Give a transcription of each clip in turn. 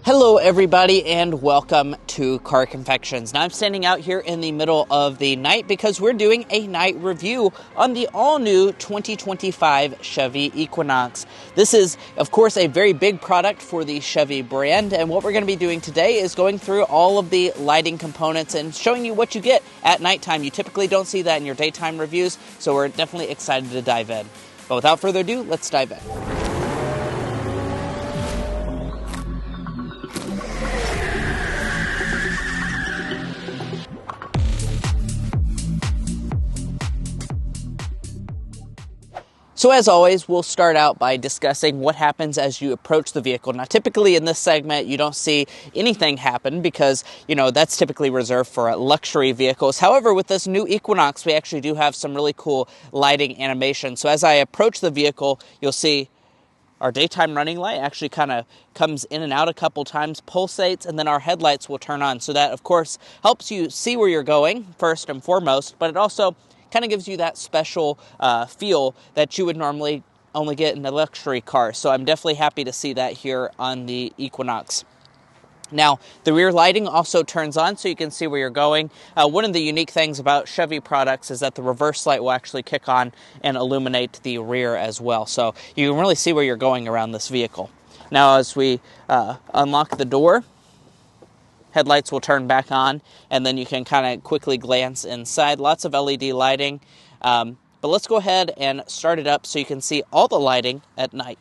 Hello everybody and welcome to Car Confections. Now I'm standing out here in the middle of the night because we're doing a night review on the all-new 2025 Chevy Equinox. This is, of course, a very big product for the Chevy brand, and what we're going to be doing today is going through all of the lighting components and showing you what you get at nighttime. You typically don't see that in your daytime reviews, so we're definitely excited to dive in. But without further ado, let's dive in. So as always, we'll start out by discussing what happens as you approach the vehicle. Now, typically in this segment, you don't see anything happen because, that's typically reserved for luxury vehicles. However, with this new Equinox, we actually do have some really cool lighting animation. So as I approach the vehicle, you'll see our daytime running light actually kind of comes in and out a couple times, pulsates, and then our headlights will turn on. So that, of course, helps you see where you're going, first and foremost, but it also kind of gives you that special feel that you would normally only get in a luxury car. So I'm definitely happy to see that here on the Equinox. Now, the rear lighting also turns on so you can see where you're going. One of the unique things about Chevy products is that the reverse light will actually kick on and illuminate the rear as well. So you can really see where you're going around this vehicle. Now, as we unlock the door, headlights will turn back on, and then you can kind of quickly glance inside. Lots of LED lighting, but let's go ahead and start it up so you can see all the lighting at night.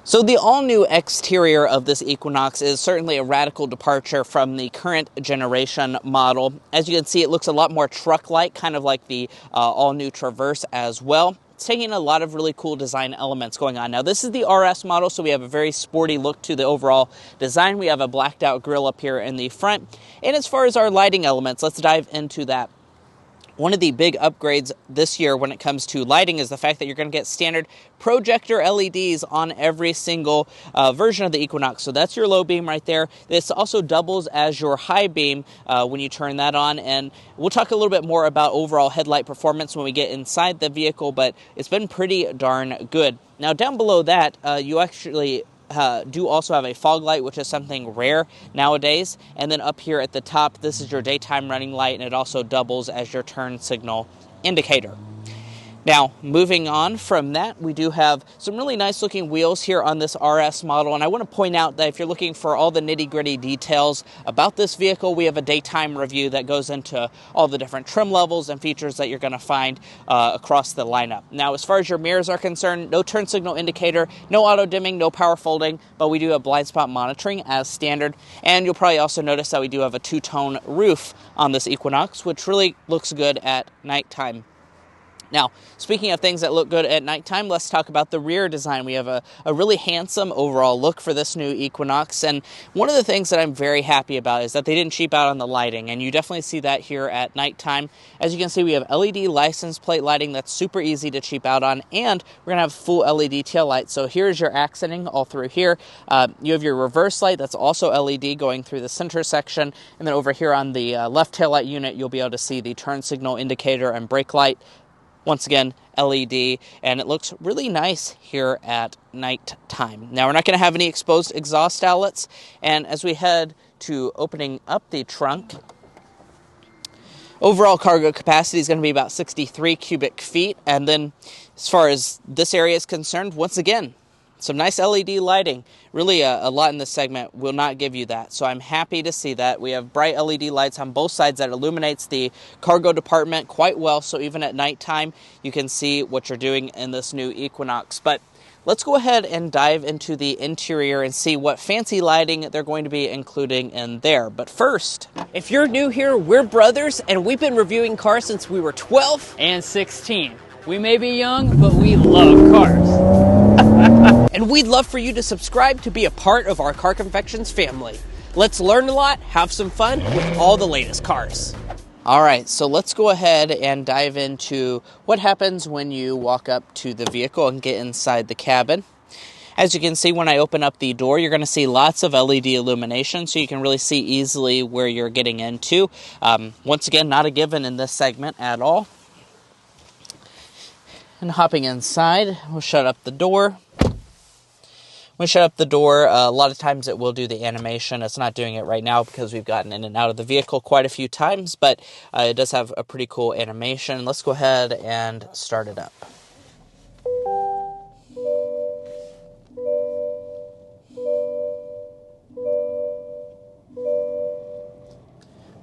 So the all-new exterior of this Equinox is certainly a radical departure from the current generation model. As you can see, it looks a lot more truck-like, kind of like the all-new Traverse as well. It's taking a lot of really cool design elements going on. Now, this is the RS model, so we have a very sporty look to the overall design. We have a blacked-out grille up here in the front. And as far as our lighting elements, let's dive into that. One of the big upgrades this year when it comes to lighting is the fact that you're going to get standard projector LEDs on every single version of the Equinox. So that's your low beam right there. This also doubles as your high beam when you turn that on. And we'll talk a little bit more about overall headlight performance when we get inside the vehicle, but it's been pretty darn good. Now, down below that, you actually do also have a fog light, which is something rare nowadays. And then up here at the top, this is your daytime running light, and it also doubles as your turn signal indicator. Now, moving on from that, we do have some really nice looking wheels here on this RS model, and I want to point out that if you're looking for all the nitty-gritty details about this vehicle, we have a daytime review that goes into all the different trim levels and features that you're going to find across the lineup. Now, as far as your mirrors are concerned, no turn signal indicator, no auto dimming, no power folding, but we do have blind spot monitoring as standard, and you'll probably also notice that we do have a two-tone roof on this Equinox, which really looks good at nighttime. Now, speaking of things that look good at nighttime, let's talk about the rear design. We have a really handsome overall look for this new Equinox, and one of the things that I'm very happy about is that they didn't cheap out on the lighting, and you definitely see that here at nighttime. As you can see, we have LED license plate lighting that's super easy to cheap out on, and we're going to have full LED tail lights. So here's your accenting all through here. You have your reverse light that's also LED going through the center section, and then over here on the left tail light unit, you'll be able to see the turn signal indicator and brake light. Once again, LED, and it looks really nice here at night time. Now, we're not going to have any exposed exhaust outlets, and as we head to opening up the trunk, overall cargo capacity is going to be about 63 cubic feet, and then as far as this area is concerned, once again, some nice LED lighting. Really, a lot in this segment will not give you that, so I'm happy to see that. We have bright LED lights on both sides that illuminates the cargo department quite well, so even at nighttime, you can see what you're doing in this new Equinox. But let's go ahead and dive into the interior and see what fancy lighting they're going to be including in there. But first, if you're new here, we're brothers, and we've been reviewing cars since we were 12 and 16. We may be young, but we love cars. And we'd love for you to subscribe to be a part of our Car Confections family. Let's learn a lot, have some fun with all the latest cars. All right, so let's go ahead and dive into what happens when you walk up to the vehicle and get inside the cabin. As you can see, when I open up the door, you're going to see lots of LED illumination, so you can really see easily where you're getting into. Once again, not a given in this segment at all. And hopping inside, we'll shut up the door. When we shut up the door, a lot of times it will do the animation. It's not doing it right now because we've gotten in and out of the vehicle quite a few times, but it does have a pretty cool animation. Let's go ahead and start it up.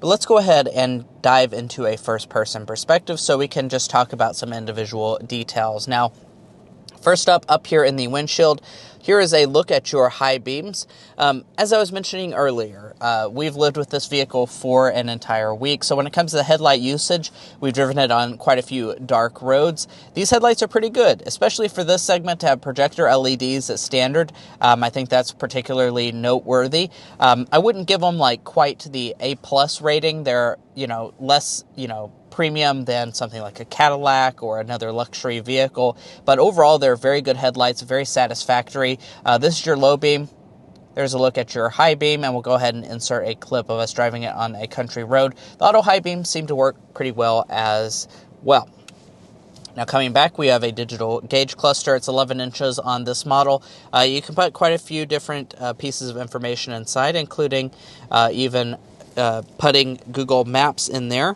But let's go ahead and dive into a first-person perspective so we can just talk about some individual details. Now, first up here in the windshield, here is a look at your high beams. As I was mentioning earlier, we've lived with this vehicle for an entire week. So when it comes to the headlight usage, we've driven it on quite a few dark roads. These headlights are pretty good, especially for this segment to have projector LEDs as standard. I think that's particularly noteworthy. I wouldn't give them like quite the A+ rating. They're, less, premium than something like a Cadillac or another luxury vehicle. But overall, they're very good headlights, very satisfactory. This is your low beam. There's a look at your high beam, and we'll go ahead and insert a clip of us driving it on a country road. The auto high beams seem to work pretty well as well. Now coming back, we have a digital gauge cluster. It's 11 inches on this model. You can put quite a few different pieces of information inside, including even putting Google Maps in there.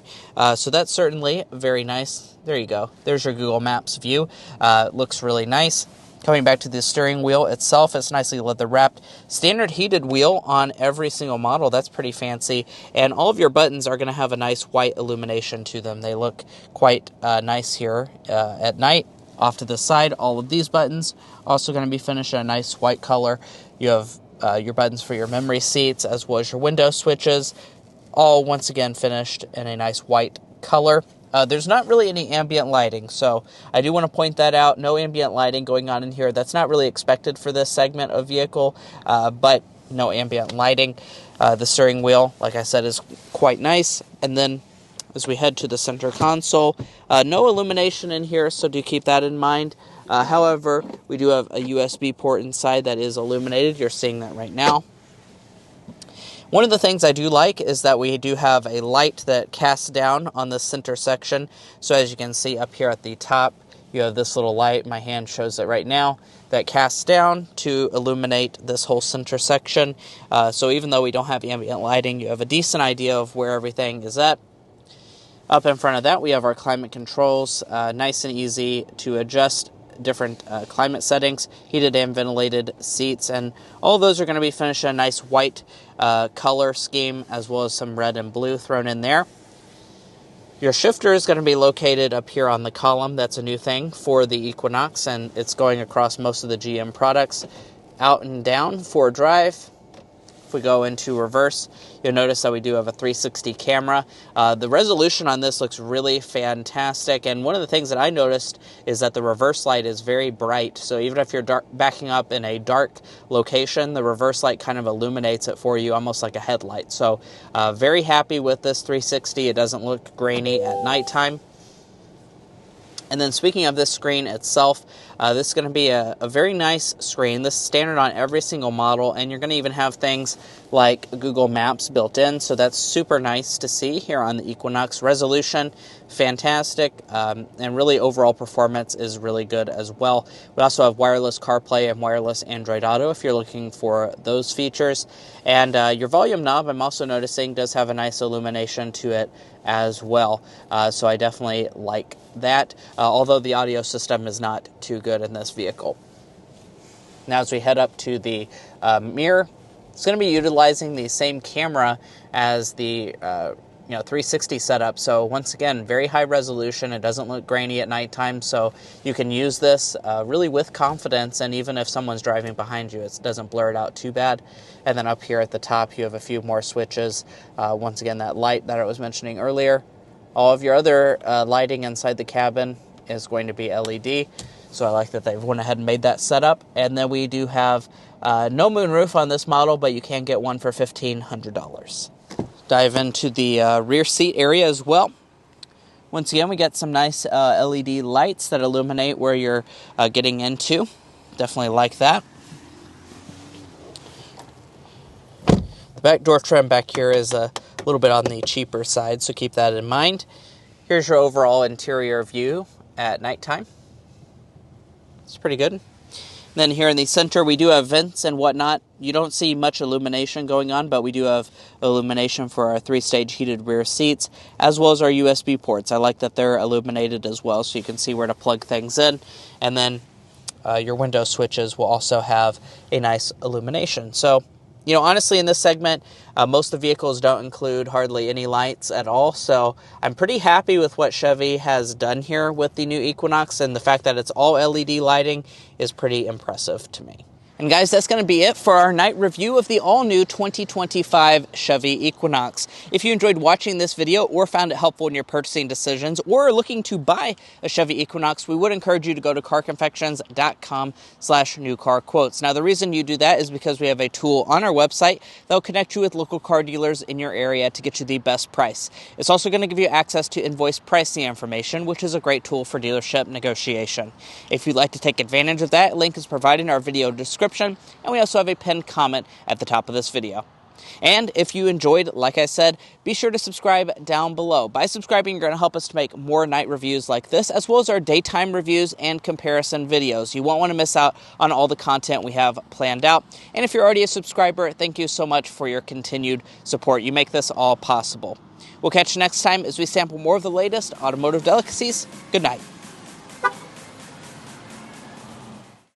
So that's certainly very nice. There you go. There's your Google Maps view. Looks really nice. Coming back to the steering wheel itself, it's nicely leather wrapped. Standard heated wheel on every single model. That's pretty fancy. And all of your buttons are going to have a nice white illumination to them. They look quite nice here at night. Off to the side, all of these buttons also going to be finished in a nice white color. You have your buttons for your memory seats as well as your window switches, all once again finished in a nice white color. There's not really any ambient lighting, so I do want to point that out. No ambient lighting going on in here. That's not really expected for this segment of vehicle, but no ambient lighting. The steering wheel, like I said, is quite nice. And then as we head to the center console, no illumination in here, so do keep that in mind. However, we do have a USB port inside that is illuminated. You're seeing that right now. One of the things I do like is that we do have a light that casts down on the center section. So as you can see up here at the top, you have this little light. My hand shows it right now. That casts down to illuminate this whole center section. So even though we don't have ambient lighting, you have a decent idea of where everything is at. Up in front of that, we have our climate controls. Nice and easy to adjust different climate settings, heated and ventilated seats, and all of those are going to be finished in a nice white color scheme, as well as some red and blue thrown in there. Your shifter is going to be located up here on the column. That's a new thing for the Equinox, and it's going across most of the GM products. Out and down for drive. If we go into reverse, you'll notice that we do have a 360 camera. The resolution on this looks really fantastic, and one of the things that I noticed is that the reverse light is very bright, so even if you're backing up in a dark location, the reverse light kind of illuminates it for you, almost like a headlight. So very happy with this 360. It doesn't look grainy at nighttime. And then speaking of this screen itself, this is going to be a very nice screen. This is standard on every single model, and you're going to even have things like Google Maps built in, so that's super nice to see here on the Equinox. Resolution, fantastic, and really overall performance is really good as well. We also have wireless CarPlay and wireless Android Auto if you're looking for those features. And your volume knob, I'm also noticing, does have a nice illumination to it as well. So I definitely like that, although the audio system is not too good in this vehicle. Now as we head up to the mirror, it's going to be utilizing the same camera as the 360 setup. So once again, very high resolution. It doesn't look grainy at nighttime, so you can use this really with confidence, and even if someone's driving behind you, it doesn't blur it out too bad. And then up here at the top, you have a few more switches. Once again, that light that I was mentioning earlier. All of your other lighting inside the cabin is going to be LED, so I like that they've went ahead and made that setup. And then we do have no moonroof on this model, but you can get one for $1,500. Dive into the rear seat area as well. Once again, we got some nice LED lights that illuminate where you're getting into. Definitely like that. back door trim back here is a little bit on the cheaper side, so keep that in mind. Here's your overall interior view at nighttime. It's pretty good. Then here in the center, we do have vents and whatnot. You don't see much illumination going on, but we do have illumination for our 3-stage heated rear seats, as well as our USB ports. I like that they're illuminated as well, so you can see where to plug things in. And then your window switches will also have a nice illumination. So, you know, honestly, in this segment, most of the vehicles don't include hardly any lights at all, so I'm pretty happy with what Chevy has done here with the new Equinox, and the fact that it's all LED lighting is pretty impressive to me. And guys, that's going to be it for our night review of the all-new 2025 Chevy Equinox. If you enjoyed watching this video or found it helpful in your purchasing decisions or are looking to buy a Chevy Equinox, we would encourage you to go to carconfections.com/newcarquotes. Now, the reason you do that is because we have a tool on our website that will connect you with local car dealers in your area to get you the best price. It's also going to give you access to invoice pricing information, which is a great tool for dealership negotiation. If you'd like to take advantage of that, link is provided in our video description. And we also have a pinned comment at the top of this video. And if you enjoyed, like I said, be sure to subscribe down below. By subscribing, you're going to help us to make more night reviews like this, as well as our daytime reviews and comparison videos. You won't want to miss out on all the content we have planned out. And if you're already a subscriber, thank you so much for your continued support. You make this all possible. We'll catch you next time as we sample more of the latest automotive delicacies. Good night.